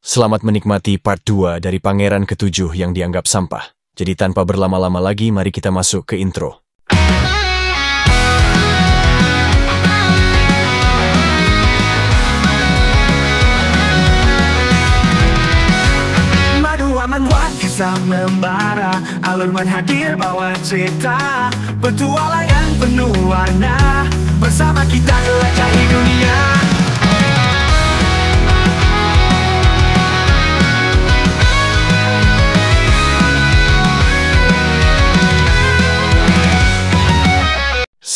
Selamat menikmati part 2 dari Pangeran Ketujuh yang dianggap sampah. Jadi tanpa berlama-lama lagi, mari kita masuk ke intro. Madu aman buat kisah membara, alurman hadir bawa cerita, petualangan penuh warna, bersama kita jelajahi dunia.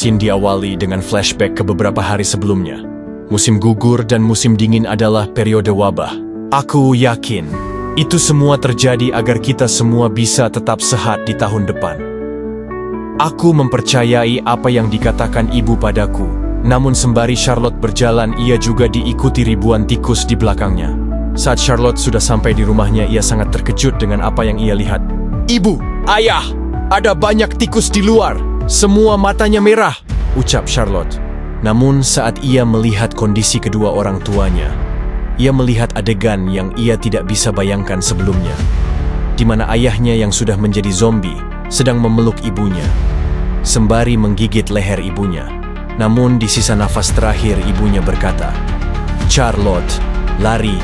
Scene diawali dengan flashback ke beberapa hari sebelumnya. Musim gugur dan musim dingin adalah periode wabah. Aku yakin itu semua terjadi agar kita semua bisa tetap sehat di tahun depan. Aku mempercayai apa yang dikatakan ibu padaku. Namun sembari Charlotte berjalan, ia juga diikuti ribuan tikus di belakangnya. Saat Charlotte sudah sampai di rumahnya, ia sangat terkejut dengan apa yang ia lihat. "Ibu, ayah, ada banyak tikus di luar. Semua matanya merah," ucap Charlotte. Namun saat ia melihat kondisi kedua orang tuanya, ia melihat adegan yang ia tidak bisa bayangkan sebelumnya, di mana ayahnya yang sudah menjadi zombie sedang memeluk ibunya, sembari menggigit leher ibunya. Namun di sisa nafas terakhir ibunya berkata, "Charlotte, lari,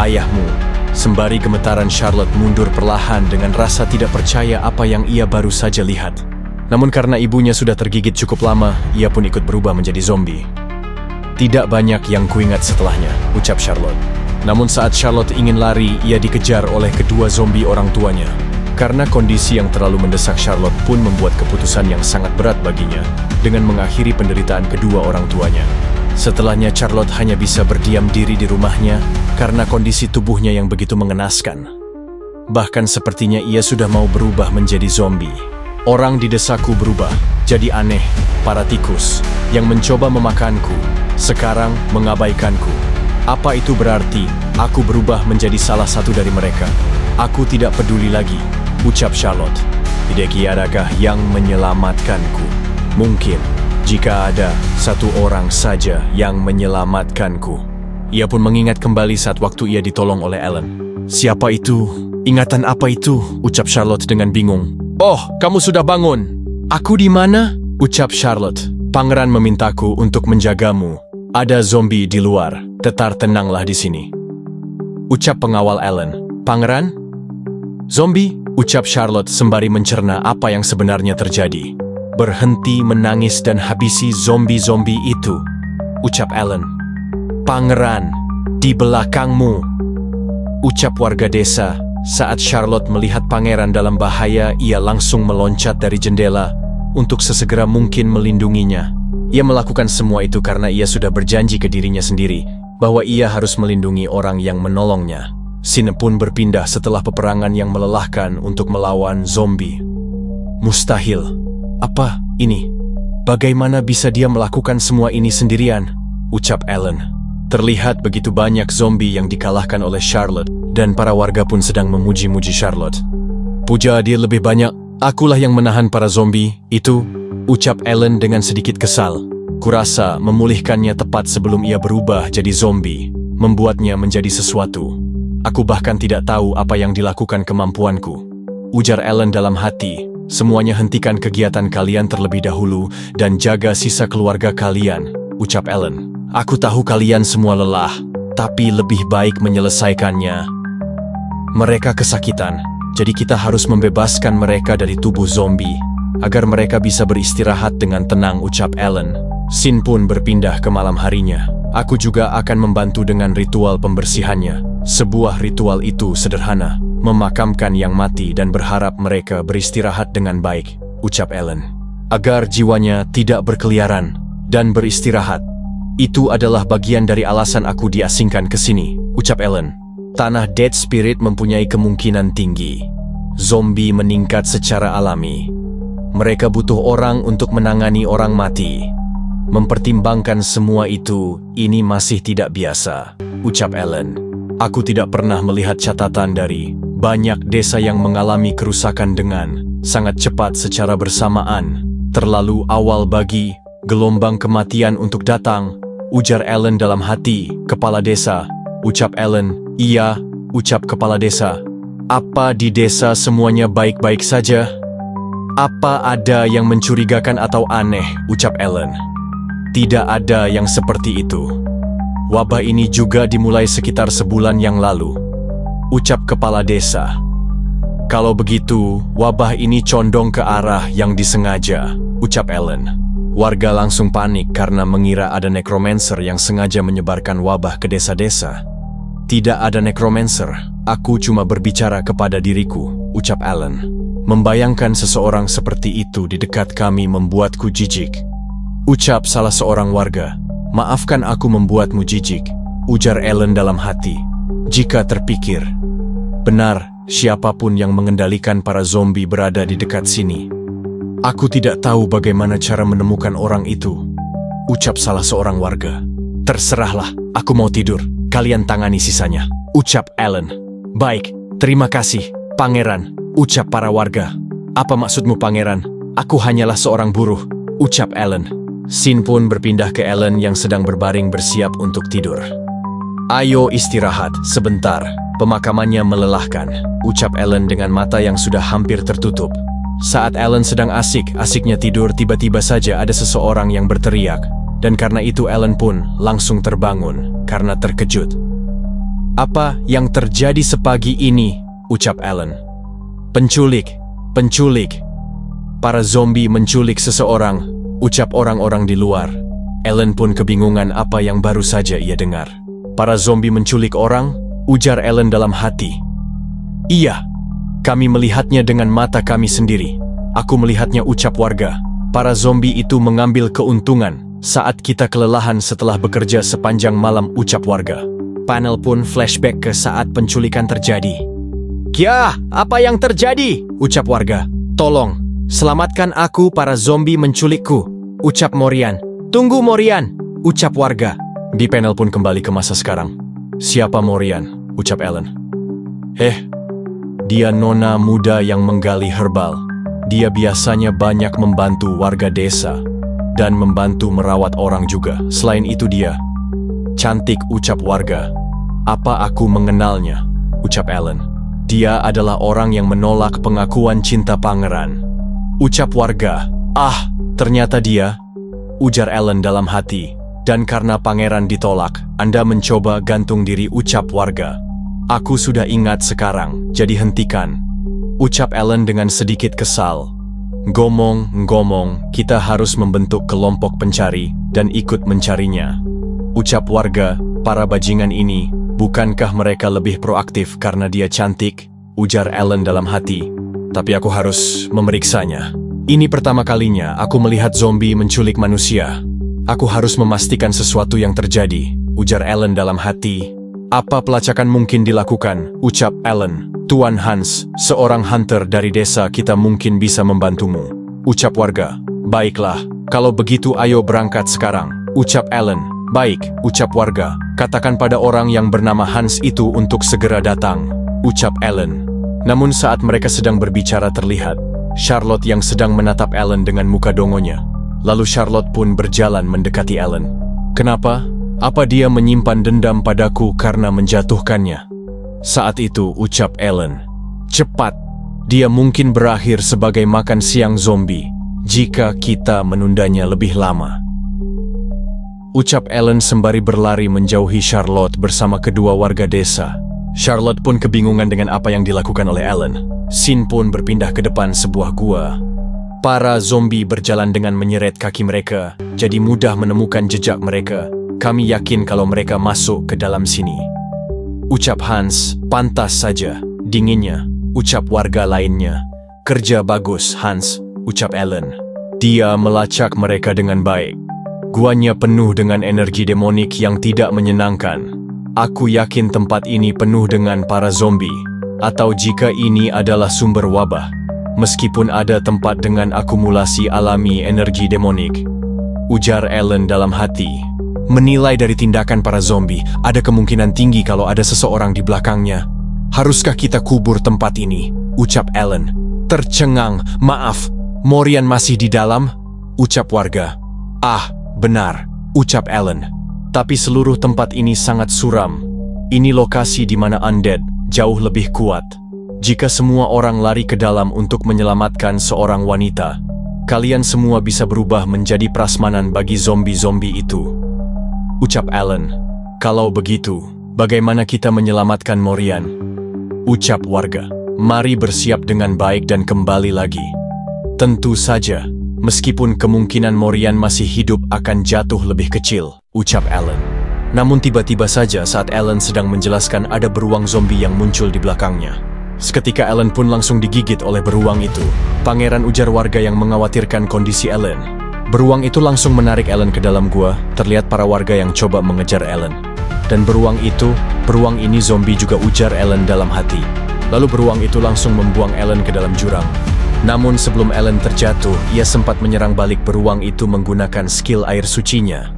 ayahmu." Sembari gemetaran, Charlotte mundur perlahan dengan rasa tidak percaya apa yang ia baru saja lihat. Namun karena ibunya sudah tergigit cukup lama, ia pun ikut berubah menjadi zombie. "Tidak banyak yang kuingat setelahnya," ucap Charlotte. Namun saat Charlotte ingin lari, ia dikejar oleh kedua zombie orang tuanya. Karena kondisi yang terlalu mendesak, Charlotte pun membuat keputusan yang sangat berat baginya dengan mengakhiri penderitaan kedua orang tuanya. Setelahnya, Charlotte hanya bisa berdiam diri di rumahnya karena kondisi tubuhnya yang begitu mengenaskan. Bahkan sepertinya ia sudah mau berubah menjadi zombie. Orang di desaku berubah jadi aneh. Para tikus yang mencoba memakanku sekarang mengabaikanku. Apa itu berarti aku berubah menjadi salah satu dari mereka? "Aku tidak peduli lagi," ucap Charlotte. "Tidak adakah yang menyelamatkanku? Mungkin jika ada satu orang saja yang menyelamatkanku." Ia pun mengingat kembali saat waktu ia ditolong oleh Ellen. "Siapa itu? Ingatan apa itu?" ucap Charlotte dengan bingung. "Oh, kamu sudah bangun. Aku di mana?" ucap Charlotte. "Pangeran memintaku untuk menjagamu. Ada zombie di luar. Tetar tenanglah di sini," ucap pengawal Ellen. "Pangeran? Zombie?" ucap Charlotte sembari mencerna apa yang sebenarnya terjadi. "Berhenti menangis dan habisi zombie-zombie itu," ucap Ellen. "Pangeran, di belakangmu," ucap warga desa. Saat Charlotte melihat pangeran dalam bahaya, ia langsung meloncat dari jendela untuk sesegera mungkin melindunginya. Ia melakukan semua itu karena ia sudah berjanji ke dirinya sendiri bahwa ia harus melindungi orang yang menolongnya. Scene pun berpindah setelah peperangan yang melelahkan untuk melawan zombie. "Mustahil. Apa ini? Bagaimana bisa dia melakukan semua ini sendirian?" ucap Ellen. Terlihat begitu banyak zombie yang dikalahkan oleh Charlotte, dan para warga pun sedang memuji-muji Charlotte. "Puja dia lebih banyak. Akulah yang menahan para zombie itu," ucap Ellen dengan sedikit kesal. "Kurasa memulihkannya tepat sebelum ia berubah jadi zombie membuatnya menjadi sesuatu. Aku bahkan tidak tahu apa yang dilakukan kemampuanku," ujar Ellen dalam hati. "Semuanya hentikan kegiatan kalian terlebih dahulu dan jaga sisa keluarga kalian," ucap Ellen. "Aku tahu kalian semua lelah, tapi lebih baik menyelesaikannya. Mereka kesakitan, jadi kita harus membebaskan mereka dari tubuh zombie agar mereka bisa beristirahat dengan tenang," ucap Ellen. Scene pun berpindah ke malam harinya. "Aku juga akan membantu dengan ritual pembersihannya. Sebuah ritual itu sederhana, memakamkan yang mati dan berharap mereka beristirahat dengan baik," ucap Ellen. "Agar jiwanya tidak berkeliaran dan beristirahat. Itu adalah bagian dari alasan aku diasingkan ke sini," ucap Ellen. "Tanah Dead Spirit mempunyai kemungkinan tinggi. Zombie meningkat secara alami. Mereka butuh orang untuk menangani orang mati. Mempertimbangkan semua itu, ini masih tidak biasa," ucap Ellen. "Aku tidak pernah melihat catatan dari banyak desa yang mengalami kerusakan dengan sangat cepat secara bersamaan. Terlalu awal bagi gelombang kematian untuk datang," ujar Ellen dalam hati. "Kepala desa," ucap Ellen. "Iya, ucap kepala desa. Apa di desa semuanya baik-baik saja? Apa ada yang mencurigakan atau aneh, ucap Ellen. Tidak ada yang seperti itu. Wabah ini juga dimulai sekitar sebulan yang lalu, ucap kepala desa. Kalau begitu, wabah ini condong ke arah yang disengaja, ucap Ellen. Warga langsung panik karena mengira ada necromancer yang sengaja menyebarkan wabah ke desa-desa. Tidak ada necromancer, aku cuma berbicara kepada diriku, ucap Ellen. Membayangkan seseorang seperti itu di dekat kami membuatku jijik, ucap salah seorang warga. Maafkan aku membuatmu jijik, ujar Ellen dalam hati. Jika terpikir, benar, siapapun yang mengendalikan para zombie berada di dekat sini. Aku tidak tahu bagaimana cara menemukan orang itu, ucap salah seorang warga. Terserahlah, aku mau tidur, kalian tangani sisanya, ucap Ellen. Baik, terima kasih, pangeran, ucap para warga. Apa maksudmu pangeran? Aku hanyalah seorang buruh, ucap Ellen. Sin pun berpindah ke Ellen yang sedang berbaring bersiap untuk tidur. Ayo istirahat sebentar, pemakamannya melelahkan, ucap Ellen dengan mata yang sudah hampir tertutup. Saat Ellen sedang asik-asiknya tidur, tiba-tiba saja ada seseorang yang berteriak, dan karena itu Ellen pun langsung terbangun karena terkejut. Apa yang terjadi sepagi ini? Ucap Ellen. Penculik, penculik. Para zombie menculik seseorang, ucap orang-orang di luar. Ellen pun kebingungan apa yang baru saja ia dengar. Para zombie menculik orang, ujar Ellen dalam hati. Iya, kami melihatnya dengan mata kami sendiri. Aku melihatnya, ucap warga. Para zombie itu mengambil keuntungan saat kita kelelahan setelah bekerja sepanjang malam, ucap warga. Panel pun flashback ke saat penculikan terjadi. Kia, apa yang terjadi? Ucap warga. Tolong, selamatkan aku, para zombie menculikku, ucap Morian. Tunggu Morian, ucap warga. Di panel pun kembali ke masa sekarang. Siapa Morian? Ucap Ellen. Dia nona muda yang menggali herbal. Dia biasanya banyak membantu warga desa dan membantu merawat orang juga. Selain itu dia cantik, ucap warga. Apa aku mengenalnya? Ucap Ellen. Dia adalah orang yang menolak pengakuan cinta pangeran, ucap warga. Ah, ternyata dia, ujar Ellen dalam hati. Dan karena pangeran ditolak, Anda mencoba gantung diri, ucap warga. Aku sudah ingat sekarang, jadi hentikan, ucap Ellen dengan sedikit kesal. Ngomong-ngomong, kita harus membentuk kelompok pencari dan ikut mencarinya, ucap warga. Para bajingan ini, bukankah mereka lebih proaktif karena dia cantik, ujar Ellen dalam hati. Tapi aku harus memeriksanya. Ini pertama kalinya aku melihat zombie menculik manusia. Aku harus memastikan sesuatu yang terjadi, ujar Ellen dalam hati. Apa pelacakan mungkin dilakukan, ucap Ellen. Tuan Hans, seorang hunter dari desa kita mungkin bisa membantumu, ucap warga. Baiklah, kalau begitu ayo berangkat sekarang, ucap Ellen. Baik, ucap warga. Katakan pada orang yang bernama Hans itu untuk segera datang, ucap Ellen. Namun saat mereka sedang berbicara terlihat Charlotte yang sedang menatap Ellen dengan muka dongonya. Lalu Charlotte pun berjalan mendekati Ellen. Kenapa? Apa dia menyimpan dendam padaku karena menjatuhkannya? Saat itu ucap Ellen. Cepat, dia mungkin berakhir sebagai makan siang zombie jika kita menundanya lebih lama, ucap Ellen sembari berlari menjauhi Charlotte bersama kedua warga desa. Charlotte pun kebingungan dengan apa yang dilakukan oleh Ellen. Sin pun berpindah ke depan sebuah gua. Para zombie berjalan dengan menyeret kaki mereka, jadi mudah menemukan jejak mereka. Kami yakin kalau mereka masuk ke dalam sini, ucap Hans. Pantas saja, dinginnya, ucap warga lainnya. Kerja bagus, Hans, ucap Ellen. Dia melacak mereka dengan baik. Guanya penuh dengan energi demonik yang tidak menyenangkan. Aku yakin tempat ini penuh dengan para zombie, atau jika ini adalah sumber wabah. Meskipun ada tempat dengan akumulasi alami energi demonik, ujar Ellen dalam hati. Menilai dari tindakan para zombie, ada kemungkinan tinggi kalau ada seseorang di belakangnya. Haruskah kita kubur tempat ini? Ucap Ellen. Tercengang, maaf, Morian masih di dalam? Ucap warga. Ah, benar, ucap Ellen. Tapi seluruh tempat ini sangat suram. Ini lokasi di mana undead, jauh lebih kuat. Jika semua orang lari ke dalam untuk menyelamatkan seorang wanita, kalian semua bisa berubah menjadi prasmanan bagi zombie-zombie itu. Ucap Alan. Kalau begitu, bagaimana kita menyelamatkan Morian? Ucap warga. Mari bersiap dengan baik dan kembali lagi. Tentu saja, meskipun kemungkinan Morian masih hidup akan jatuh lebih kecil, ucap Alan. Namun tiba-tiba saja saat Alan sedang menjelaskan ada beruang zombie yang muncul di belakangnya. Seketika Alan pun langsung digigit oleh beruang itu. Pangeran, ujar warga yang mengkhawatirkan kondisi Alan. Beruang itu langsung menarik Alan ke dalam gua. Terlihat para warga yang coba mengejar Alan. Dan beruang ini zombie juga, ujar Alan dalam hati. Lalu beruang itu langsung membuang Alan ke dalam jurang. Namun sebelum Alan terjatuh, ia sempat menyerang balik beruang itu menggunakan skill air sucinya.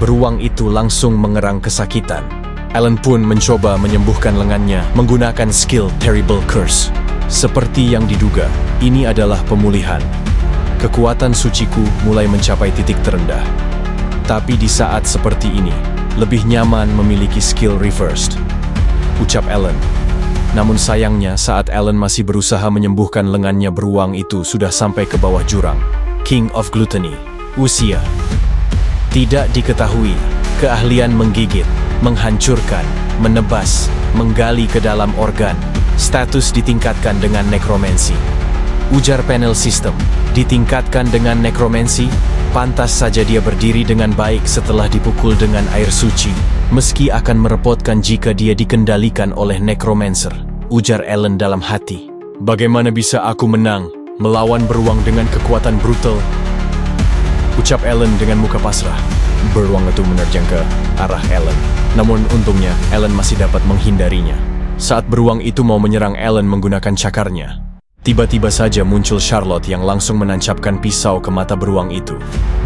Beruang itu langsung mengerang kesakitan. Alan pun mencoba menyembuhkan lengannya menggunakan skill Terrible Curse. Seperti yang diduga, ini adalah pemulihan. Kekuatan suciku mulai mencapai titik terendah. Tapi di saat seperti ini, lebih nyaman memiliki skill Reversed, ucap Alan. Namun sayangnya saat Alan masih berusaha menyembuhkan lengannya, beruang itu sudah sampai ke bawah jurang. King of Gluttony. Usia tidak diketahui. Keahlian menggigit, menghancurkan, menebas, menggali ke dalam organ. Status ditingkatkan dengan nekromansi. Ujar panel sistem. Ditingkatkan dengan nekromansi, pantas saja dia berdiri dengan baik setelah dipukul dengan air suci. Meski akan merepotkan jika dia dikendalikan oleh necromancer, ujar Alan dalam hati. Bagaimana bisa aku menang melawan beruang dengan kekuatan brutal? Ucap Alan dengan muka pasrah. Beruang itu menerjang ke arah Alan. Namun untungnya, Alan masih dapat menghindarinya. Saat beruang itu mau menyerang Alan menggunakan cakarnya, tiba-tiba saja muncul Charlotte yang langsung menancapkan pisau ke mata beruang itu.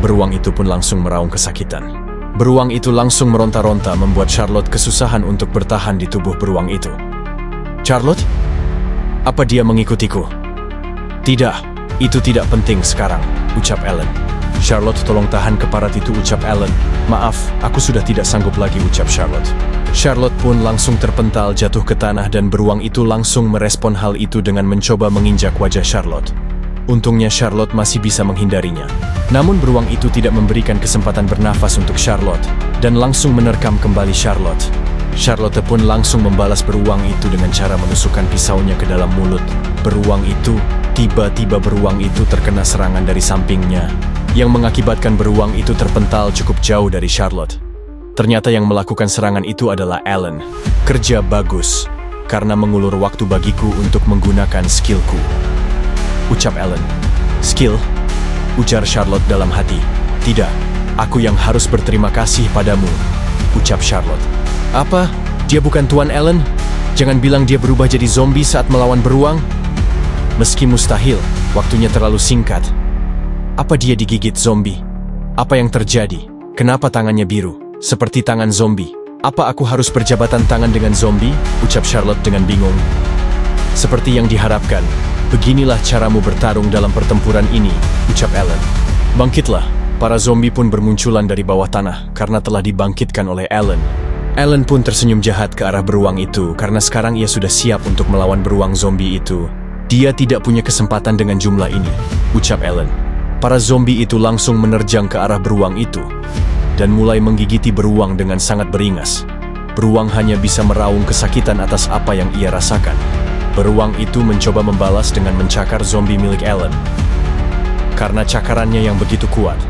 Beruang itu pun langsung meraung kesakitan. Beruang itu langsung meronta-ronta membuat Charlotte kesusahan untuk bertahan di tubuh beruang itu. Charlotte? Apa dia mengikutiku? Tidak, itu tidak penting sekarang, ucap Alan. Charlotte, tolong tahan keparat itu, ucap Alan. Maaf, aku sudah tidak sanggup lagi, ucap Charlotte. Charlotte pun langsung terpental jatuh ke tanah dan beruang itu langsung merespon hal itu dengan mencoba menginjak wajah Charlotte. Untungnya Charlotte masih bisa menghindarinya. Namun beruang itu tidak memberikan kesempatan bernafas untuk Charlotte dan langsung menerkam kembali Charlotte. Charlotte pun langsung membalas beruang itu dengan cara menusukkan pisaunya ke dalam mulut beruang itu. Tiba-tiba beruang itu terkena serangan dari sampingnya, yang mengakibatkan beruang itu terpental cukup jauh dari Charlotte. Ternyata yang melakukan serangan itu adalah Alan. Kerja bagus, karena mengulur waktu bagiku untuk menggunakan skillku, ucap Alan. Skill? Ujar Charlotte dalam hati. Tidak, aku yang harus berterima kasih padamu, ucap Charlotte. Apa? Dia bukan Tuan Alan? Jangan bilang dia berubah jadi zombie saat melawan beruang? Meski mustahil, waktunya terlalu singkat. Apa dia digigit zombie? Apa yang terjadi? Kenapa tangannya biru, seperti tangan zombie? Apa aku harus berjabatan tangan dengan zombie? Ucap Charlotte dengan bingung. Seperti yang diharapkan, beginilah caramu bertarung dalam pertempuran ini, ucap Alan. Bangkitlah. Para zombie pun bermunculan dari bawah tanah karena telah dibangkitkan oleh Alan. Alan pun tersenyum jahat ke arah beruang itu karena sekarang ia sudah siap untuk melawan beruang zombie itu. Dia tidak punya kesempatan dengan jumlah ini, ucap Alan. Para zombie itu langsung menerjang ke arah beruang itu dan mulai menggigiti beruang dengan sangat beringas. Beruang hanya bisa meraung kesakitan atas apa yang ia rasakan. Beruang itu mencoba membalas dengan mencakar zombie milik Alan. Karena cakarannya yang begitu kuat,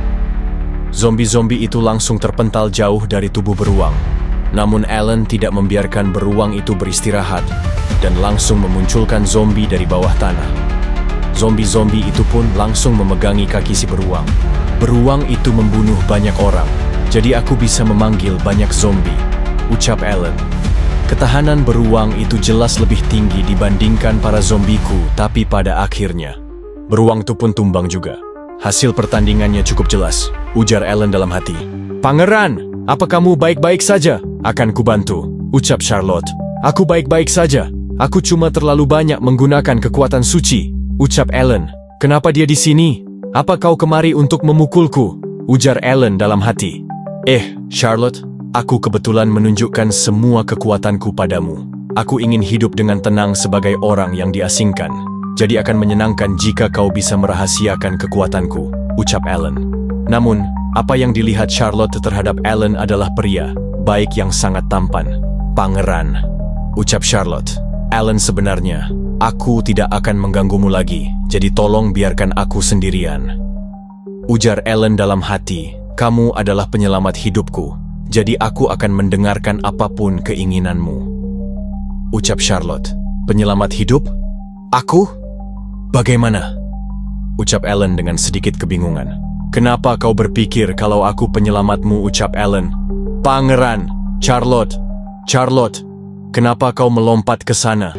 zombie-zombie itu langsung terpental jauh dari tubuh beruang. Namun Alan tidak membiarkan beruang itu beristirahat dan langsung memunculkan zombie dari bawah tanah. Zombie-zombie itu pun langsung memegangi kaki si beruang. Beruang itu membunuh banyak orang, jadi aku bisa memanggil banyak zombie, ucap Alan. Ketahanan beruang itu jelas lebih tinggi dibandingkan para zombiku, tapi pada akhirnya beruang itu pun tumbang juga. Hasil pertandingannya cukup jelas, ujar Alan dalam hati. Pangeran, apa kamu baik-baik saja? Akan kubantu, ucap Charlotte. Aku baik-baik saja. Aku cuma terlalu banyak menggunakan kekuatan suci, ucap Alan. Kenapa dia di sini? Apa kau kemari untuk memukulku? Ujar Alan dalam hati. Charlotte, aku kebetulan menunjukkan semua kekuatanku padamu. Aku ingin hidup dengan tenang sebagai orang yang diasingkan. Jadi akan menyenangkan jika kau bisa merahasiakan kekuatanku, ucap Alan. Namun, apa yang dilihat Charlotte terhadap Alan adalah pria, baik yang sangat tampan. Pangeran, ucap Charlotte. Alan sebenarnya, aku tidak akan mengganggumu lagi, jadi tolong biarkan aku sendirian. Ujar Alan dalam hati, kamu adalah penyelamat hidupku, jadi aku akan mendengarkan apapun keinginanmu. Ucap Charlotte, penyelamat hidup? Aku? Bagaimana? Ucap Alan dengan sedikit kebingungan. Kenapa kau berpikir kalau aku penyelamatmu, ucap Alan. Pangeran, Charlotte, kenapa kau melompat ke sana?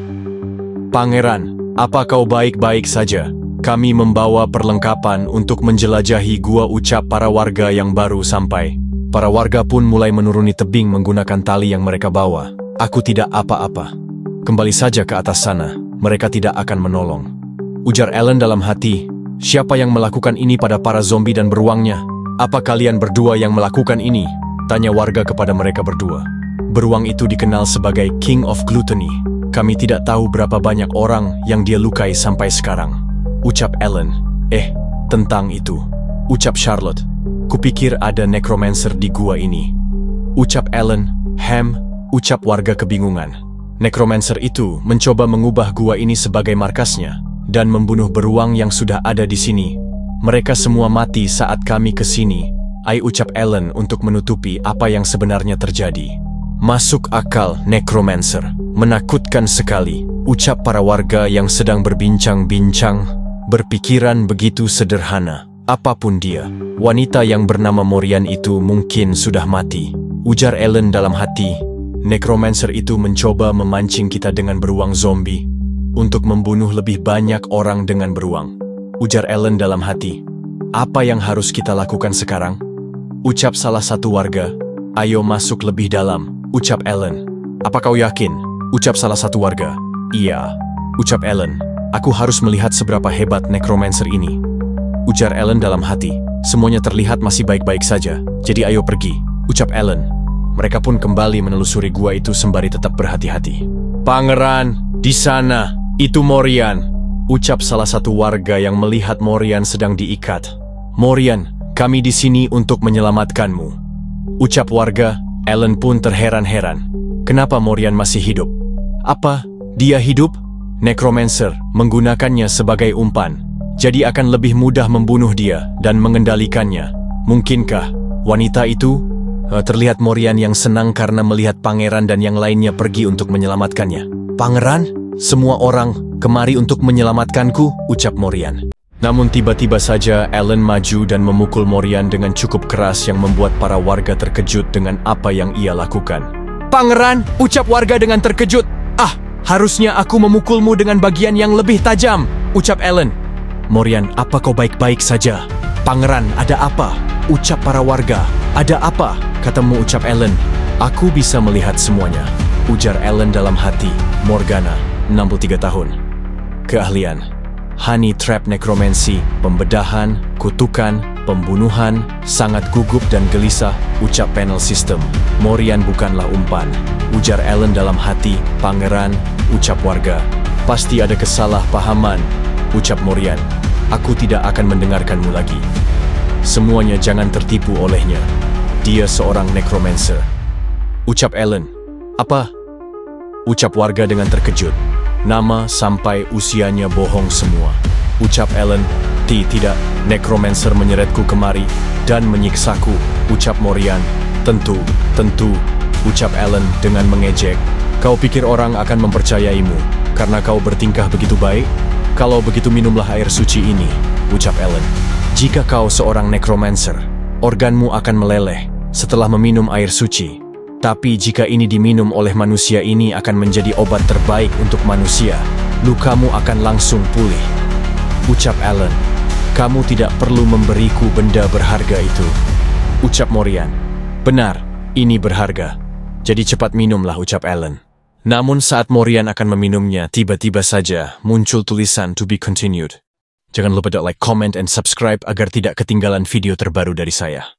Pangeran, apa kau baik-baik saja? Kami membawa perlengkapan untuk menjelajahi gua, ucap para warga yang baru sampai. Para warga pun mulai menuruni tebing menggunakan tali yang mereka bawa. Aku tidak apa-apa. Kembali saja ke atas sana, mereka tidak akan menolong. Ujar Alan dalam hati, siapa yang melakukan ini pada para zombie dan beruangnya? Apa kalian berdua yang melakukan ini? Tanya warga kepada mereka berdua. Beruang itu dikenal sebagai King of Gluttony. Kami tidak tahu berapa banyak orang yang dia lukai sampai sekarang. Ucap Alan. Tentang itu. Ucap Charlotte. Kupikir ada necromancer di gua ini. Ucap Alan. Ucap warga kebingungan. Necromancer itu mencoba mengubah gua ini sebagai markasnya dan membunuh beruang yang sudah ada di sini. Mereka semua mati saat kami ke sini. Ucap Alan untuk menutupi apa yang sebenarnya terjadi. Masuk akal, necromancer. Menakutkan sekali. Ucap para warga yang sedang berbincang-bincang. Berpikiran begitu sederhana. Apapun dia, wanita yang bernama Morian itu mungkin sudah mati. Ujar Alan dalam hati. Necromancer itu mencoba memancing kita dengan beruang zombie untuk membunuh lebih banyak orang dengan beruang. Ujar Alan dalam hati. Apa yang harus kita lakukan sekarang? Ucap salah satu warga. Ayo masuk lebih dalam, ucap Alan. Apa kau yakin? Ucap salah satu warga. Iya, ucap Alan. Aku harus melihat seberapa hebat necromancer ini. Ujar Alan dalam hati. Semuanya terlihat masih baik-baik saja, jadi ayo pergi, ucap Alan. Mereka pun kembali menelusuri gua itu sembari tetap berhati-hati. Pangeran, di sana, itu Morian, ucap salah satu warga yang melihat Morian sedang diikat. Morian, kami di sini untuk menyelamatkanmu. Ucap warga. Alan pun terheran-heran. Kenapa Morian masih hidup? Apa? Dia hidup? Necromancer menggunakannya sebagai umpan, jadi akan lebih mudah membunuh dia dan mengendalikannya. Mungkinkah wanita itu? Terlihat Morian yang senang karena melihat pangeran dan yang lainnya pergi untuk menyelamatkannya. Pangeran, semua orang kemari untuk menyelamatkanku, ucap Morian. Namun tiba-tiba saja Alan maju dan memukul Morian dengan cukup keras yang membuat para warga terkejut dengan apa yang ia lakukan. Pangeran, ucap warga dengan terkejut. Harusnya aku memukulmu dengan bagian yang lebih tajam, ucap Alan. Morian, apa kau baik-baik saja? Pangeran, ada apa? Ucap para warga. Ada apa? Katamu, ucap Alan. Aku bisa melihat semuanya, ujar Alan dalam hati. Morgana, 63 tahun. Keahlian: honey trap necromancy, pembedahan, kutukan, pembunuhan, sangat gugup dan gelisah, ucap panel system. Morian bukanlah umpan, ujar Alan dalam hati. Pangeran, ucap warga. Pasti ada kesalahpahaman, ucap Morian. Aku tidak akan mendengarkanmu lagi. Semuanya jangan tertipu olehnya. Dia seorang necromancer, ucap Alan. Apa? Ucap warga dengan terkejut. Nama sampai usianya bohong semua, ucap Alan. Tidak, necromancer menyeretku kemari dan menyiksaku, ucap Morian. Tentu, ucap Alan dengan mengejek. Kau pikir orang akan mempercayaimu karena kau bertingkah begitu baik? Kalau begitu minumlah air suci ini, ucap Alan. Jika kau seorang necromancer, organmu akan meleleh setelah meminum air suci. Tapi jika ini diminum oleh manusia, ini akan menjadi obat terbaik untuk manusia. Lukamu akan langsung pulih, ucap Alan. Kamu tidak perlu memberiku benda berharga itu, ucap Morian. Benar, ini berharga. Jadi cepat minumlah, ucap Alan. Namun saat Morian akan meminumnya, tiba-tiba saja muncul tulisan to be continued. Jangan lupa like, comment, and subscribe agar tidak ketinggalan video terbaru dari saya.